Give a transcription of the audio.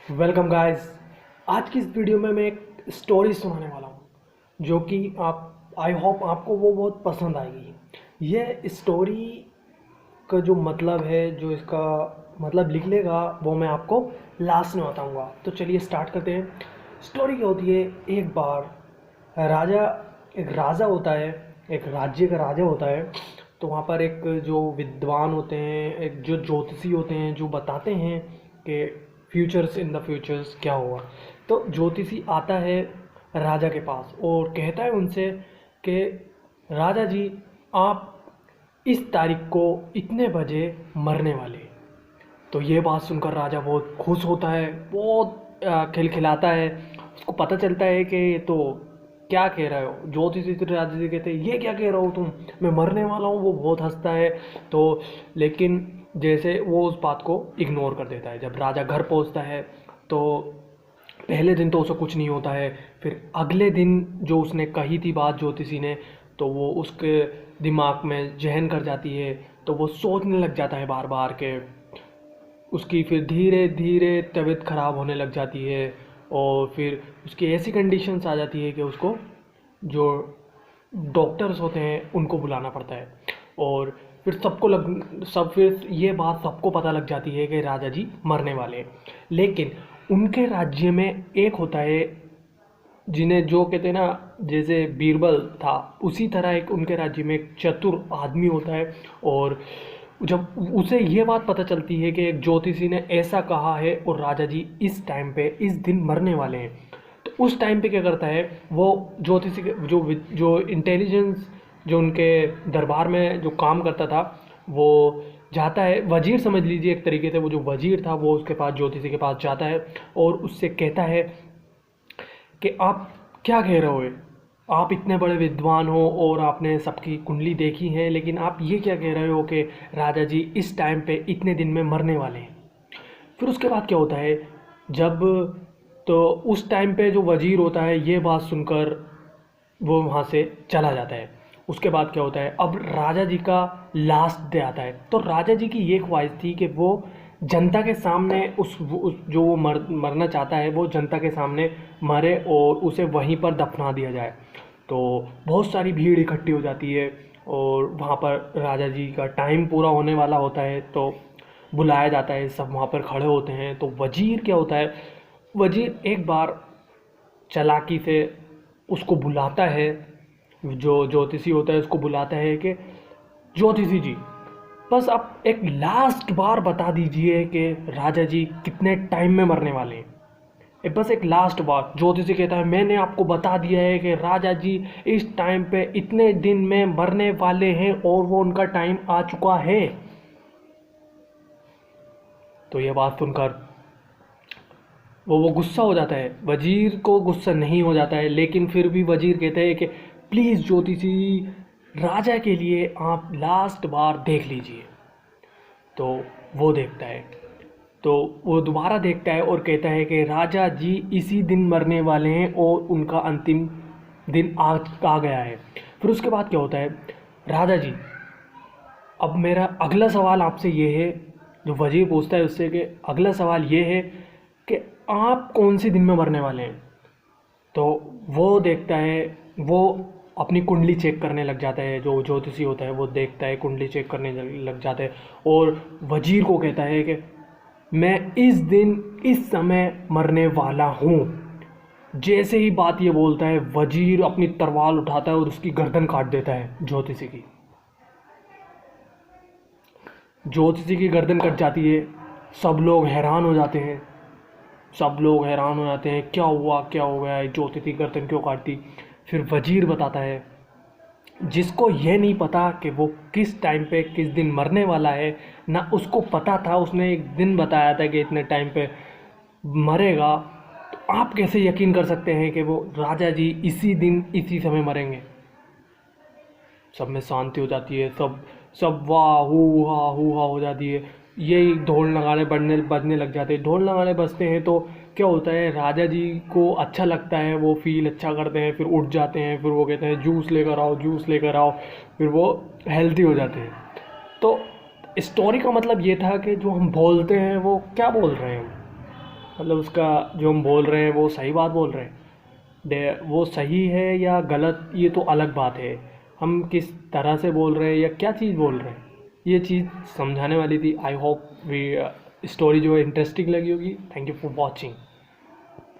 Welcome guys. आज की इस वीडियो में मैं एक स्टोरी सुनाने वाला हूँ जो कि आप आई होप आपको वो बहुत पसंद आएगी। ये स्टोरी का जो मतलब है, जो इसका मतलब निकलेगा वो मैं आपको लास्ट में बताऊँगा। तो चलिए स्टार्ट करते हैं। स्टोरी क्या होती है, एक बार राजा एक राजा होता है, एक राज्य का राजा होता है। तो वहाँ पर एक जो विद्वान होते हैं, एक जो ज्योतिषी होते हैं, जो बताते हैं कि फ्यूचर्स इन द फ्यूचर्स क्या होगा। तो ज्योतिषी आता है राजा के पास और कहता है उनसे कि राजा जी, आप इस तारीख को इतने बजे मरने वाले। तो ये बात सुनकर राजा बहुत खुश होता है, बहुत खिलखिलाता है। उसको पता चलता है कि ये तो क्या कह रहे हो। ज्योतिषी तो राजा जी कहते हैं, ये क्या कह रहे हो तुम, मैं मरने वाला हूँ। वो बहुत हंसता है। तो लेकिन जैसे वो उस बात को इग्नोर कर देता है। जब राजा घर पहुँचता है तो पहले दिन तो उसे कुछ नहीं होता है। फिर अगले दिन जो उसने कही थी बात ज्योतिषी ने, तो वो उसके दिमाग में जहन कर जाती है। तो वो सोचने लग जाता है बार बार के उसकी फिर धीरे धीरे तबीयत ख़राब होने लग जाती है। और फिर उसकी ऐसी कंडीशंस आ जाती है कि उसको जो डॉक्टर्स होते हैं उनको बुलाना पड़ता है। और फिर फिर ये बात सबको पता लग जाती है कि राजा जी मरने वाले हैं। लेकिन उनके राज्य में एक होता है जिन्हें जो कहते हैं ना, जैसे बीरबल था उसी तरह एक उनके राज्य में एक चतुर आदमी होता है। और जब उसे ये बात पता चलती है कि एक ज्योतिषी ने ऐसा कहा है और राजा जी इस टाइम पे इस दिन मरने वाले हैं, तो उस टाइम पे क्या करता है वो ज्योतिषी जो इंटेलिजेंस जो उनके दरबार में जो काम करता था, वो जाता है। वजीर समझ लीजिए एक तरीके से, वो जो वजीर था वो उसके पास ज्योतिषी के पास जाता है और उससे कहता है कि आप क्या कह रहे हो, आप इतने बड़े विद्वान हो और आपने सबकी कुंडली देखी है, लेकिन आप ये क्या कह रहे हो कि राजा जी इस टाइम पे इतने दिन में मरने वाले हैं। फिर उसके बाद क्या होता है, जब तो उस टाइम पे जो वजीर होता है ये बात सुनकर वो वहाँ से चला जाता है। उसके बाद क्या होता है, अब राजा जी का लास्ट डे आता है। तो राजा जी की ये ख्वाहिश थी कि वो जनता के सामने जो वो मरना चाहता है वो जनता के सामने मरे और उसे वहीं पर दफना दिया जाए। तो बहुत सारी भीड़ इकट्ठी हो जाती है और वहाँ पर राजा जी का टाइम पूरा होने वाला होता है। तो बुलाया जाता है, सब वहाँ पर खड़े होते हैं। तो वजीर क्या होता है, वजीर एक बार चालाकी से उसको बुलाता है, जो ज्योतिषी होता है उसको बुलाता है कि ज्योतिषी जी, बस आप एक लास्ट बार बता दीजिए कि राजा जी कितने टाइम में मरने वाले हैं। बस एक लास्ट बार। ज्योतिषी कहता है, मैंने आपको बता दिया है कि राजा जी इस टाइम पे इतने दिन में मरने वाले हैं और वो उनका टाइम आ चुका है। तो ये बात सुनकर वो गुस्सा हो जाता है। वजीर को गुस्सा नहीं हो जाता है, लेकिन फिर भी वजीर कहते हैं कि प्लीज़ ज्योतिषी, राजा के लिए आप लास्ट बार देख लीजिए। तो वो देखता है, तो वो दोबारा देखता है और कहता है कि राजा जी इसी दिन मरने वाले हैं और उनका अंतिम दिन आ गया है। फिर उसके बाद क्या होता है, राजा जी, अब मेरा अगला सवाल आपसे ये है, जो वजीर पूछता है उससे कि अगला सवाल ये है कि आप कौन से दिन में मरने वाले हैं। तो वो देखता है, वो अपनी कुंडली चेक करने लग जाता है। जो ज्योतिषी होता है वो देखता है, कुंडली चेक करने लग जाता है और वजीर को कहता है कि मैं इस दिन इस समय मरने वाला हूँ। जैसे ही बात ये बोलता है, वजीर अपनी तलवार उठाता है और उसकी गर्दन काट देता है ज्योतिषी की। ज्योतिषी की गर्दन कट जाती है। सब लोग हैरान हो जाते हैं, सब लोग हैरान हो जाते हैं, क्या हुआ, क्या हो गया, ज्योतिषी गर्दन क्यों काटती। फिर वजीर बताता है, जिसको ये नहीं पता कि वो किस टाइम पे किस दिन मरने वाला है, ना उसको पता था, उसने एक दिन बताया था कि इतने टाइम पे मरेगा, तो आप कैसे यकीन कर सकते हैं कि वो राजा जी इसी दिन इसी समय मरेंगे। सब में शांति हो जाती है, सब सब वाह हू हा हो जाती है। यही ढोल नगाड़े बजने लग जाते हैं। ढोल नगाड़े बजते हैं तो क्या होता है, राजा जी को अच्छा लगता है, वो फील अच्छा करते हैं, फिर उठ जाते हैं, फिर वो कहते हैं जूस लेकर आओ, जूस लेकर आओ, फिर वो हेल्दी हो जाते हैं। तो स्टोरी का मतलब ये था कि जो हम बोलते हैं वो क्या बोल रहे हैं, मतलब उसका जो हम बोल रहे हैं वो सही बात बोल रहे हैं, वो सही है या गलत, ये तो अलग बात है। हम किस तरह से बोल रहे हैं या क्या चीज़ बोल रहे हैं, ये चीज़ समझाने वाली थी। आई होप वी स्टोरी जो है इंटरेस्टिंग लगी होगी। Thank you for watching.